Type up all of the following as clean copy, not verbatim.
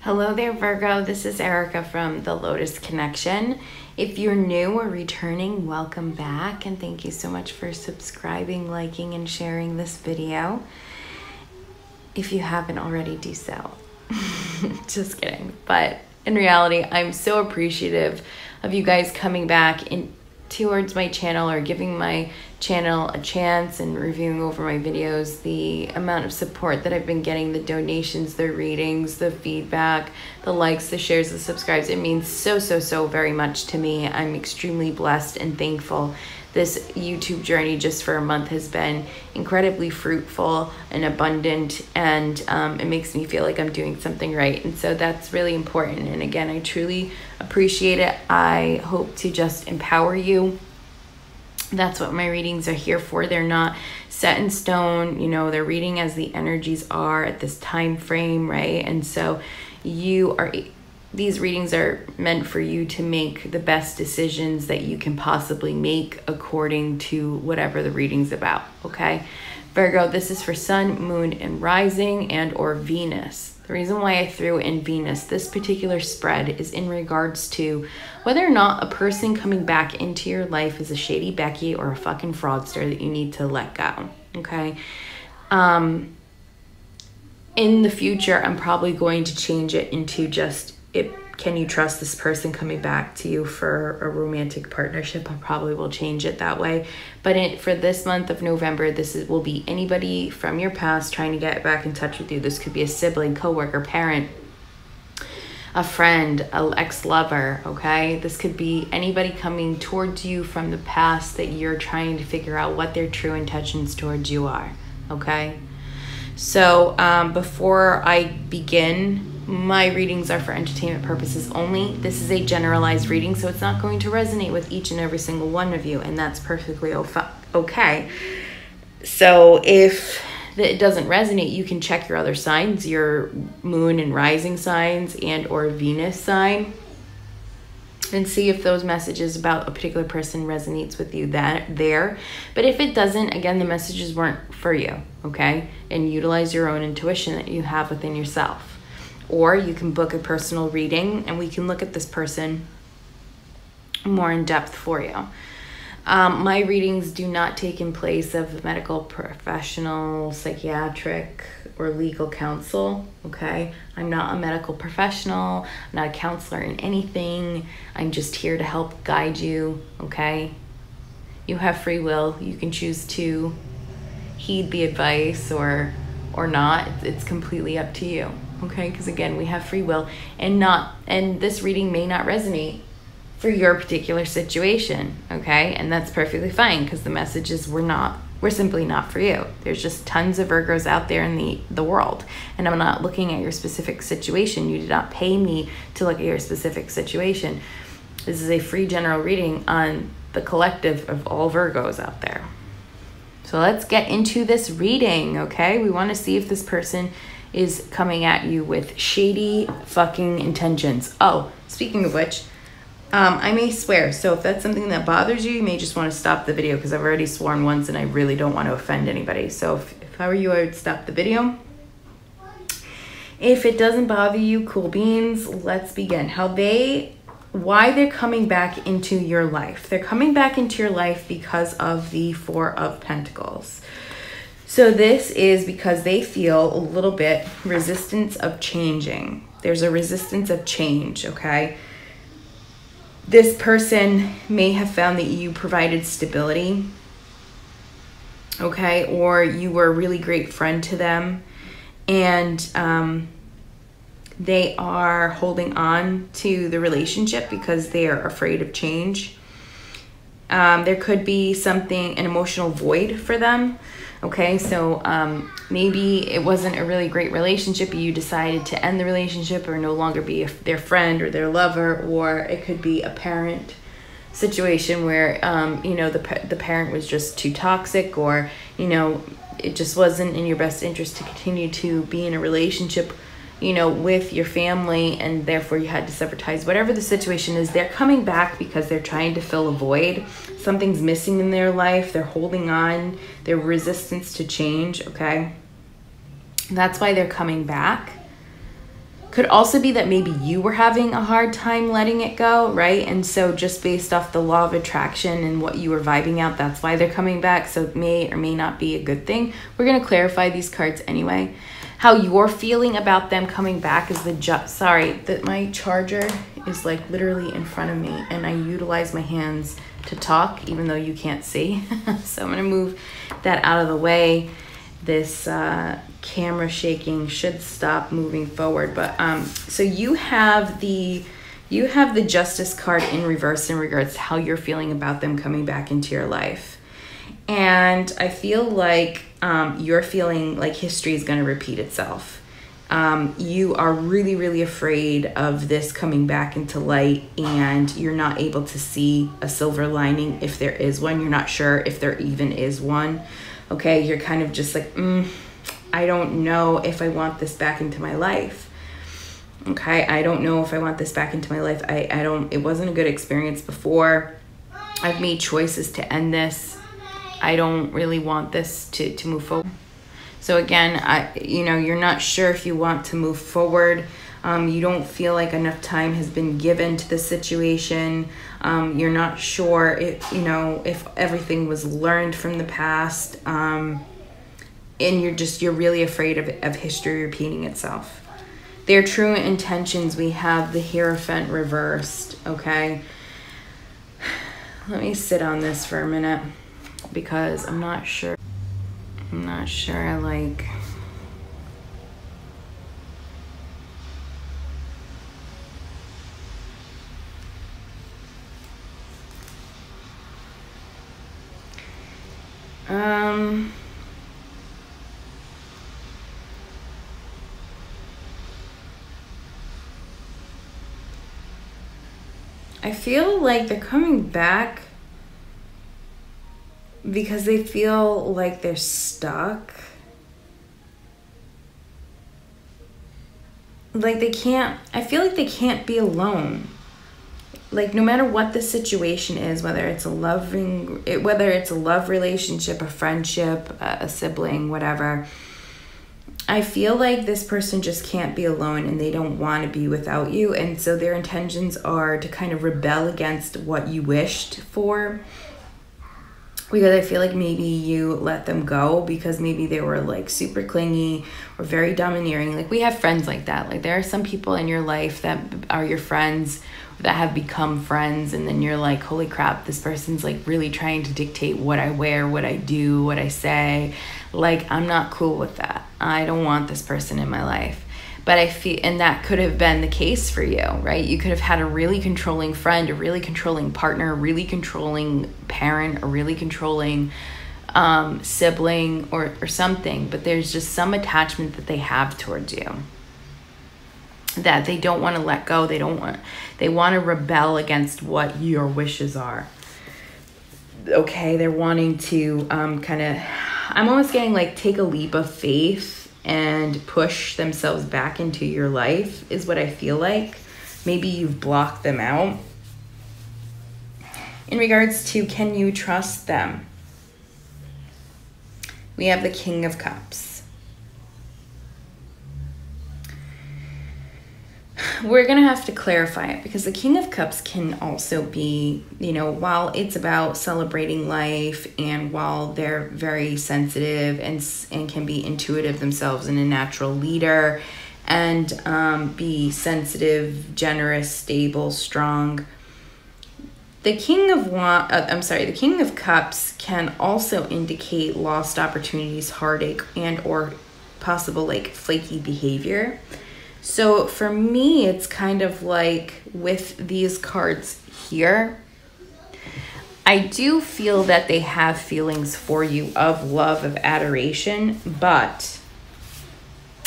Hello there, Virgo. This is Erica from the Lotus Connection. If you're new or returning, welcome back, and thank you so much for subscribing, liking, and sharing this video. If you haven't already, do so. Just kidding. But in reality, I'm so appreciative of you guys coming back towards my channel or giving my channel a chance and reviewing over my videos. The amount of support that I've been getting, the donations, the readings, the feedback, the likes, the shares, the subscribes, it means so very much to me. I'm extremely blessed and thankful. This YouTube journey just for a month has been incredibly fruitful and abundant, and it makes me feel like I'm doing something right, and so that's really important. And again, I truly appreciate it. I hope to just empower you. That's what my readings are here for. They're not set in stone, you know, they're reading as the energies are at this time frame, right? And so these readings are meant for you to make the best decisions that you can possibly make according to whatever the reading's about, okay? Virgo, this is for Sun, Moon, and Rising, and or Venus. The reason why I threw in Venus, this particular spread, is in regards to whether or not a person coming back into your life is a shady Becky or a fucking fraudster that you need to let go, okay? In the future, I'm probably going to change it into just, can you trust this person coming back to you for a romantic partnership? I probably will change it that way. But for this month of November, will be anybody from your past trying to get back in touch with you. This could be a sibling, coworker, parent, a friend, an ex-lover, okay? This could be anybody coming towards you from the past that you're trying to figure out what their true intentions towards you are, okay? So before I begin, my readings are for entertainment purposes only. This is a generalized reading, so it's not going to resonate with each and every single one of you, and that's perfectly okay. So if it doesn't resonate, you can check your other signs, your moon and rising signs and or Venus sign, and see if those messages about a particular person resonates with you there. But if it doesn't, again, the messages weren't for you, okay? And utilize your own intuition that you have within yourself. Or you can book a personal reading and we can look at this person more in depth for you. My readings do not take in place of medical professional, psychiatric, or legal counsel, okay? I'm not a medical professional, I'm not a counselor in anything. I'm just here to help guide you, okay? You have free will. You can choose to heed the advice or not. It's completely up to you, okay? Because again, we have free will, and this reading may not resonate for your particular situation, okay? And that's perfectly fine, because the messages we're simply not for you. There's just tons of Virgos out there in the world, and I'm not looking at your specific situation. You did not pay me to look at your specific situation. This is a free general reading on the collective of all Virgos out there. So let's get into this reading, okay? We want to see if this person is coming at you with shady fucking intentions. Oh, speaking of which, I may swear, so if that's something that bothers you, you may just want to stop the video, because I've already sworn once and I really don't want to offend anybody. So if I were you, I would stop the video. If it doesn't bother you, cool beans, let's begin. Why they're coming back into your life. They're coming back into your life because of the Four of Pentacles. So this is because they feel a little bit resistance of changing. There's a resistance of change, okay? This person may have found that you provided stability, okay? Or you were a really great friend to them, and they are holding on to the relationship because they are afraid of change. There could be an emotional void for them. Okay, so maybe it wasn't a really great relationship, but you decided to end the relationship or no longer be their friend or their lover, or it could be a parent situation where, you know, the parent was just too toxic, or, you know, it just wasn't in your best interest to continue to be in a relationship, you know, with your family, and therefore you had to sever ties. Whatever the situation is, they're coming back because they're trying to fill a void. Something's missing in their life. They're holding on. Their resistance to change, okay? That's why they're coming back. Could also be that maybe you were having a hard time letting it go, right? And so just based off the law of attraction and what you were vibing out, that's why they're coming back. So it may or may not be a good thing. We're going to clarify these cards anyway. How you're feeling about them coming back is sorry, that my charger is like literally in front of me and I utilize my hands to talk even though you can't see. So I'm going to move that out of the way. This camera shaking should stop moving forward. But so you have the Justice card in reverse in regards to how you're feeling about them coming back into your life. And I feel like you're feeling like history is going to repeat itself. You are really, really afraid of this coming back into light, and you're not able to see a silver lining if there is one. You're not sure if there even is one. Okay, you're kind of just like, I don't know if I want this back into my life. Okay, I don't know if I want this back into my life. It wasn't a good experience before. I've made choices to end this. I don't really want this to move forward. So again, you're not sure if you want to move forward. You don't feel like enough time has been given to the situation. You're not sure if everything was learned from the past. And you're really afraid of history repeating itself. Their true intentions, we have the Hierophant reversed, okay? Let me sit on this for a minute because I'm not sure I like... I feel like they're coming back because they feel like they're stuck. Like I feel like they can't be alone. Like no matter what the situation is, whether it's a love relationship, a friendship, a sibling, whatever, I feel like this person just can't be alone and they don't want to be without you. And so their intentions are to kind of rebel against what you wished for. Because I feel like maybe you let them go because maybe they were like super clingy or very domineering. Like we have friends like that. Like there are some people in your life that are your friends that have become friends, and then you're like, holy crap, this person's like really trying to dictate what I wear, what I do, what I say. Like I'm not cool with that. I don't want this person in my life. But I feel, and that could have been the case for you, right? You could have had a really controlling friend, a really controlling partner, a really controlling parent, a really controlling sibling or something. But there's just some attachment that they have towards you that they don't want to let go. They want to rebel against what your wishes are. Okay, they're wanting to I'm almost getting like take a leap of faith and push themselves back into your life is what I feel like. Maybe you've blocked them out. In regards to can you trust them? We have the King of Cups. We're going to have to clarify it because the King of Cups can also be, while it's about celebrating life and while they're very sensitive and can be intuitive themselves and a natural leader and be sensitive, generous, stable, strong. The King of Cups can also indicate lost opportunities, heartache, and or possible like flaky behavior. So for me, it's kind of like with these cards here, I do feel that they have feelings for you of love, of adoration, but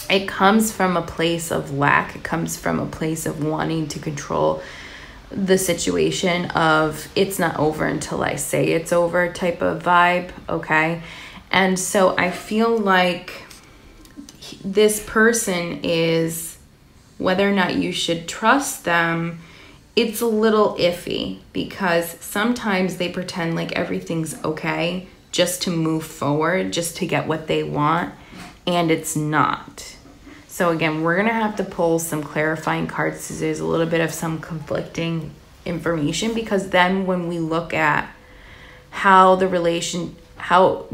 it comes from a place of lack. It comes from a place of wanting to control the situation of it's not over until I say it's over type of vibe, okay? And so I feel like this person is, whether or not you should trust them, it's a little iffy because sometimes they pretend like everything's okay just to move forward, just to get what they want, and it's not. So again, we're going to have to pull some clarifying cards because there's a little bit of some conflicting information, because then when we look at how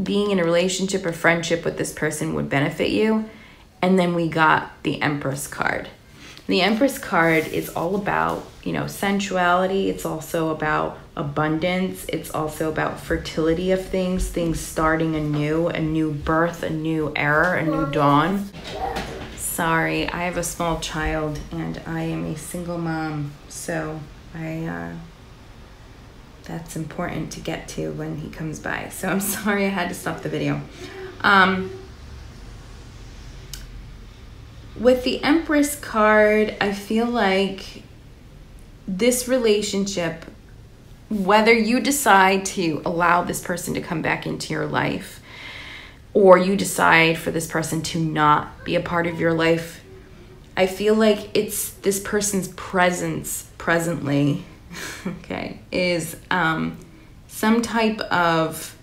being in a relationship or friendship with this person would benefit you, and then we got the Empress card. The Empress card is all about, you know, sensuality. It's also about abundance. It's also about fertility of things starting anew, a new birth, a new era, a new dawn. Sorry, I have a small child and I am a single mom, so that's important to get to when he comes by. So I'm sorry I had to stop the video. With the Empress card, I feel like this relationship, whether you decide to allow this person to come back into your life, or you decide for this person to not be a part of your life, I feel like it's this person's presence presently, okay, is some type of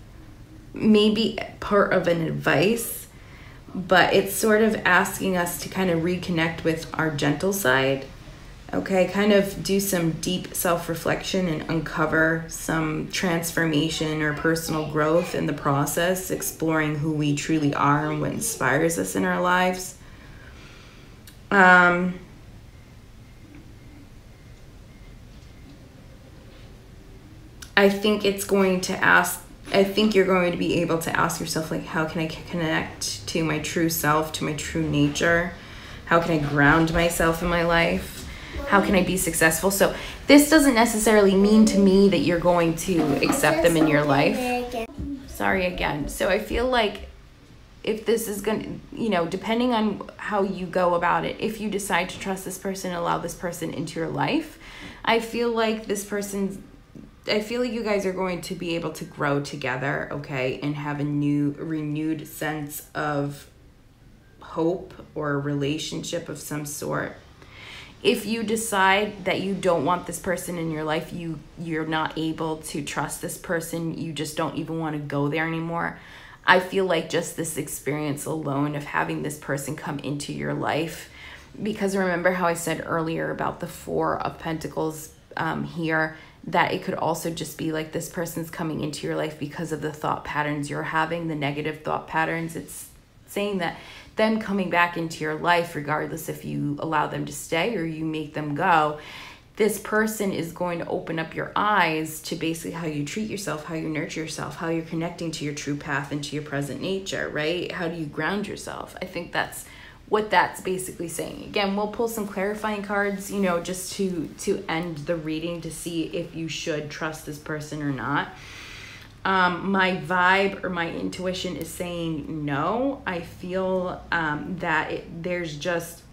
maybe part of an advice, but it's sort of asking us to kind of reconnect with our gentle side, okay? Kind of do some deep self-reflection and uncover some transformation or personal growth in the process, exploring who we truly are and what inspires us in our lives. I think you're going to be able to ask yourself, like, how can I connect to my true self, to my true nature? How can I ground myself in my life? How can I be successful? So this doesn't necessarily mean to me that you're going to accept them in your life. Sorry again. So I feel like if this is going to, you know, depending on how you go about it, if you decide to trust this person, allow this person into your life, I feel like you guys are going to be able to grow together, okay, and have a renewed sense of hope or a relationship of some sort. If you decide that you don't want this person in your life, you're not able to trust this person, you just don't even want to go there anymore, I feel like just this experience alone of having this person come into your life, because remember how I said earlier about the Four of Pentacles here, that it could also just be like this person's coming into your life because of the thought patterns you're having, the negative thought patterns. It's saying that them coming back into your life, regardless if you allow them to stay or you make them go, this person is going to open up your eyes to basically how you treat yourself, how you nurture yourself, how you're connecting to your true path and to your present nature, right? How do you ground yourself? I think that's what that's basically saying. Again, we'll pull some clarifying cards, you know, just to end the reading to see if you should trust this person or not. My vibe or my intuition is saying no. I feel that there's just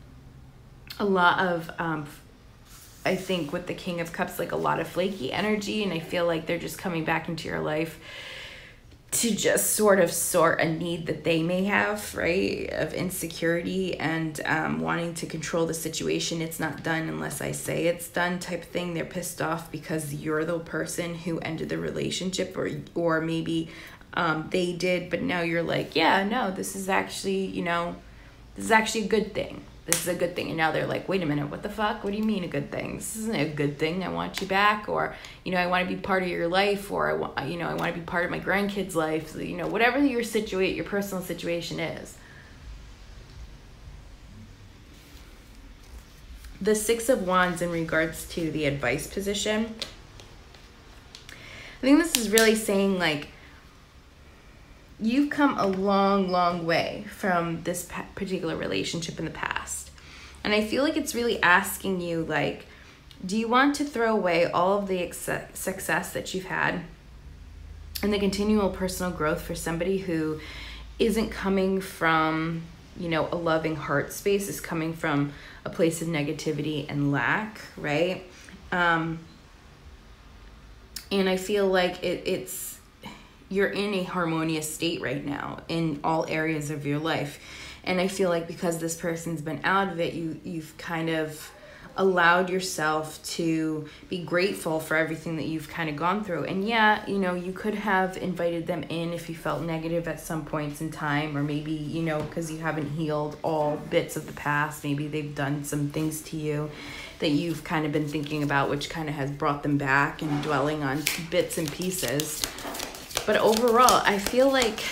a lot of, I think with the King of Cups, like a lot of flaky energy, and I feel like they're just coming back into your life to just sort of sort a need that they may have, right, of insecurity and wanting to control the situation. It's not done unless I say it's done type of thing. They're pissed off because you're the person who ended the relationship, or maybe they did, but now you're like, yeah, no, this is actually, you know, this is actually a good thing. This is a good thing. And now they're like, wait a minute, what the fuck? What do you mean a good thing? This isn't a good thing. I want you back, or, you know, I want to be part of your life, or I want to be part of my grandkids' life. So, you know, whatever your personal situation is. The Six of Wands in regards to the advice position. I think this is really saying, like, you've come a long, long way from this particular relationship in the past. And I feel like it's really asking you, like, do you want to throw away all of the success that you've had and the continual personal growth for somebody who isn't coming from, you know, a loving heart space, is coming from a place of negativity and lack, right? And I feel like it's you're in a harmonious state right now in all areas of your life. And I feel like because this person's been out of it, you've kind of allowed yourself to be grateful for everything that you've kind of gone through. And yeah, you know, you could have invited them in if you felt negative at some points in time, or maybe, you know, because you haven't healed all bits of the past, maybe they've done some things to you that you've kind of been thinking about, which kind of has brought them back and dwelling on bits and pieces. But overall, I feel like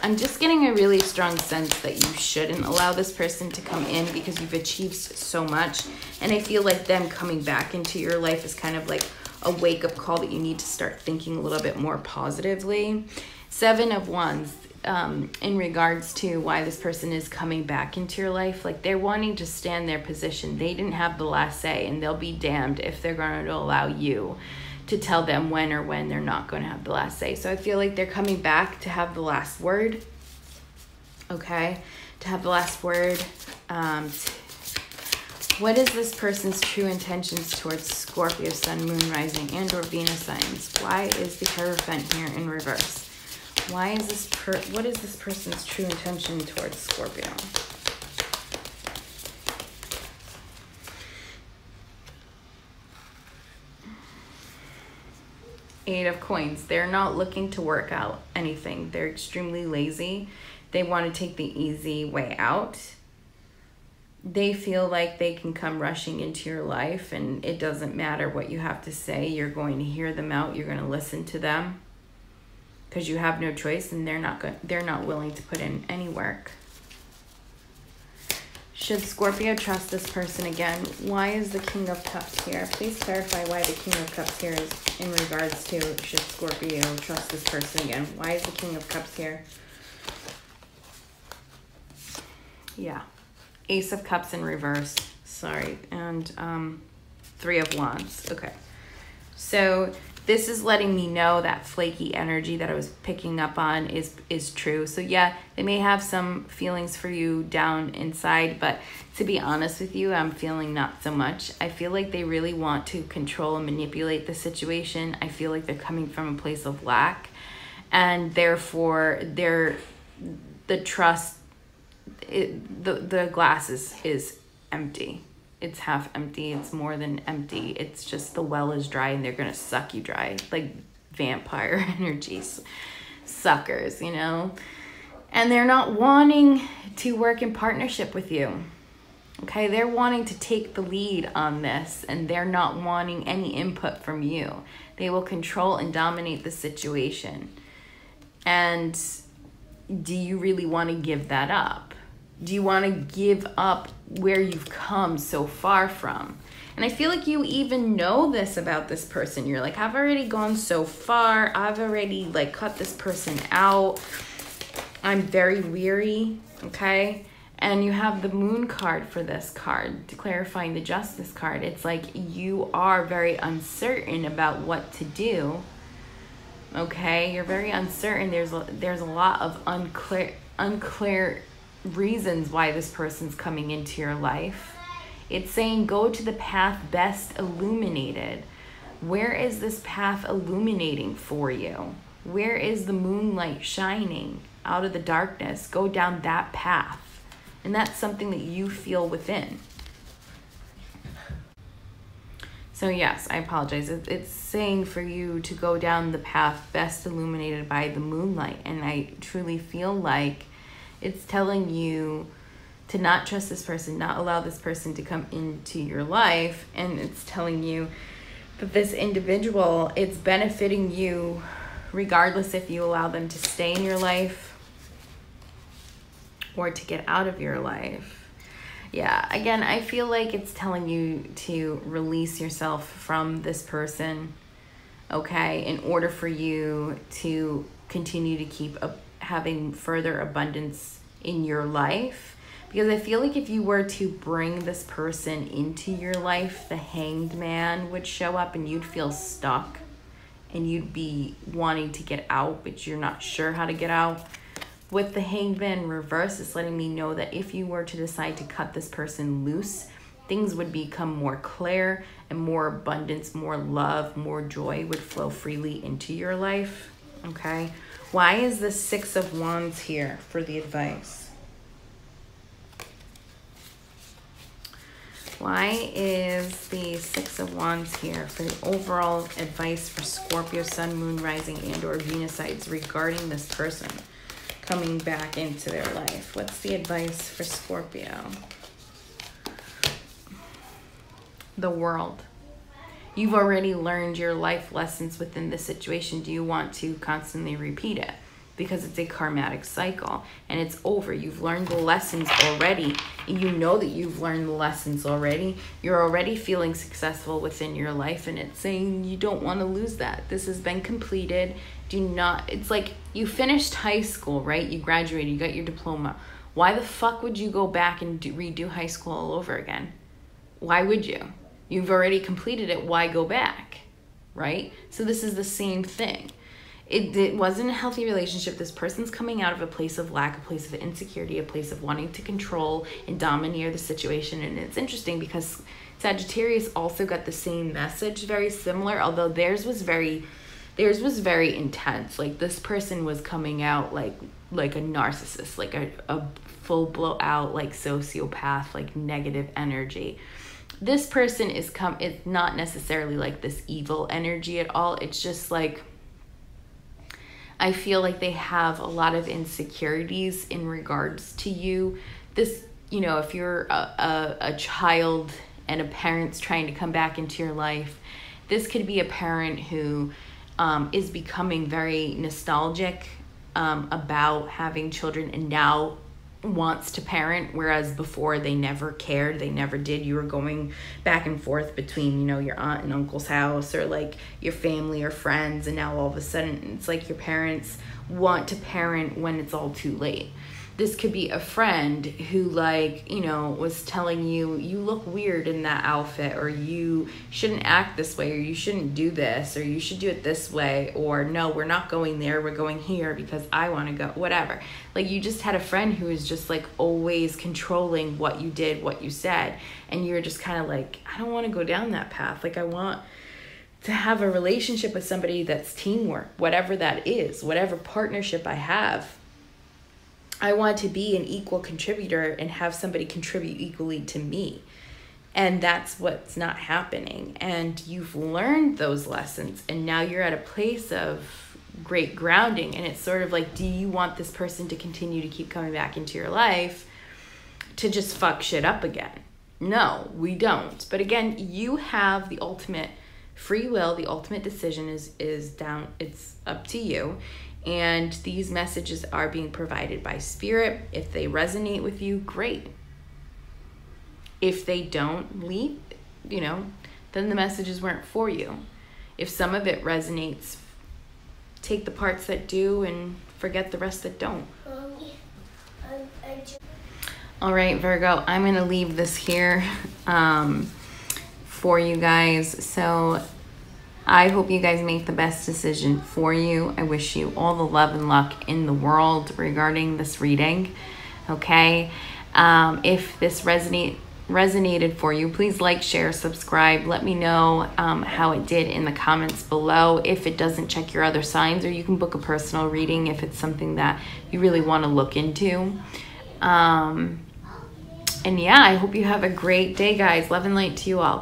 I'm just getting a really strong sense that you shouldn't allow this person to come in because you've achieved so much. And I feel like them coming back into your life is kind of like a wake-up call that you need to start thinking a little bit more positively. 7 of Wands, in regards to why this person is coming back into your life, like they're wanting to stand their position. They didn't have the last say, and they'll be damned if they're going to allow you to tell them when they're not going to have the last say. So I feel like they're coming back to have the last word. Okay, to have the last word. What is this person's true intentions towards Scorpio, Sun, Moon, Rising, and or Venus signs? Why is the Hierophant here in reverse? Why is this what is this person's true intention towards Scorpio? Eight of Coins. They're not looking to work out anything. They're extremely lazy. They want to take the easy way out. They feel like they can come rushing into your life, and it doesn't matter what you have to say. You're going to hear them out. You're going to listen to them because you have no choice, and they're not willing to put in any work. Should Scorpio trust this person again? Why is the King of Cups here? Please clarify why the King of Cups here is in regards to should Scorpio trust this person again? Why is the King of Cups here? Yeah. Ace of Cups in reverse. Sorry. And 3 of Wands. Okay. So this is letting me know that flaky energy that I was picking up on is true. So yeah, they may have some feelings for you down inside, but to be honest with you, I'm feeling not so much. I feel like they really want to control and manipulate the situation. I feel like they're coming from a place of lack, and therefore the trust, the glass is empty. It's half empty. It's more than empty. It's just the well is dry, and they're going to suck you dry. Like vampire energies. Suckers, you know? And they're not wanting to work in partnership with you. Okay? They're wanting to take the lead on this, and they're not wanting any input from you. They will control and dominate the situation. And do you really want to give that up? Do you want to give up where you've come so far from? And I feel like you even know this about this person. You're like, I've already gone so far. I've already like cut this person out. I'm very weary, okay? And you have the Moon card for this card, clarifying the Justice card. It's like you are very uncertain about what to do, okay? You're very uncertain. There's a lot of unclear reasons why this person's coming into your life. It's saying go to the path best illuminated. Where is this path illuminating for you? Where is the moonlight shining out of the darkness? Go down that path. And that's something that you feel within. So yes, I apologize. It's saying for you to go down the path best illuminated by the moonlight. And I truly feel like it's telling you to not trust this person, not allow this person to come into your life. And it's telling you that this individual, it's benefiting you regardless if you allow them to stay in your life or to get out of your life. Yeah, again, I feel like it's telling you to release yourself from this person, okay, in order for you to continue to keep having further abundance in your life. Because I feel like if you were to bring this person into your life, the Hanged Man would show up and you'd feel stuck and you'd be wanting to get out, but you're not sure how to get out. With the Hanged Man in reverse, it's letting me know that if you were to decide to cut this person loose, things would become more clear and more abundance, more love, more joy would flow freely into your life, okay? Why is the 6 of Wands here for the advice? Why is the Six of Wands here for the overall advice for Scorpio, Sun, Moon, Rising, and or Venusites regarding this person coming back into their life? What's the advice for Scorpio? The World. You've already learned your life lessons within this situation. Do you want to constantly repeat it? Because it's a karmatic cycle and it's over. You've learned the lessons already. You know that you've learned the lessons already. You're already feeling successful within your life, and it's saying you don't want to lose that. This has been completed. Do not, it's like you finished high school, right? You graduated, you got your diploma. Why the fuck would you go back and redo high school all over again? Why would you? You've already completed it. Why go back? Right? So this is the same thing. It wasn't a healthy relationship. This person's coming out of a place of lack, a place of insecurity, a place of wanting to control and domineer the situation. And it's interesting because Sagittarius also got the same message, very similar, although theirs was very intense. Like this person was coming out like a narcissist, like a full blowout, like sociopath, like negative energy. This person it's not necessarily like this evil energy at all. It's just like, I feel like they have a lot of insecurities in regards to you. This, you know, if you're a child and a parent's trying to come back into your life, this could be a parent who is becoming very nostalgic about having children and now wants to parent, whereas before they never cared, they never did. You were going back and forth between, you know, your aunt and uncle's house or like your family or friends, and now all of a sudden it's like your parents want to parent when it's all too late. This could be a friend who, like, you know, was telling you, you look weird in that outfit, or you shouldn't act this way, or you shouldn't do this, or you should do it this way, or no, we're not going there, we're going here because I want to go, whatever. Like, you just had a friend who was just like always controlling what you did, what you said, and you're just kind of like, I don't want to go down that path. Like, I want to have a relationship with somebody that's teamwork, whatever that is, whatever partnership I have. I want to be an equal contributor and have somebody contribute equally to me. And that's what's not happening. And you've learned those lessons, and now you're at a place of great grounding. And it's sort of like, do you want this person to continue to keep coming back into your life to just fuck shit up again? No, we don't. But again, you have the ultimate free will. The ultimate decision is down. It's up to you. And these messages are being provided by Spirit. If they resonate with you, great. If they don't, leave, you know, then the messages weren't for you. If some of it resonates, take the parts that do and forget the rest that don't. All right, Virgo, I'm going to leave this here for you guys. So I hope you guys make the best decision for you. I wish you all the love and luck in the world regarding this reading, okay? If this resonated for you, please like, share, subscribe. Let me know how it did in the comments below. If it doesn't, check your other signs, or you can book a personal reading if it's something that you really want to look into. And yeah, I hope you have a great day, guys. Love and light to you all.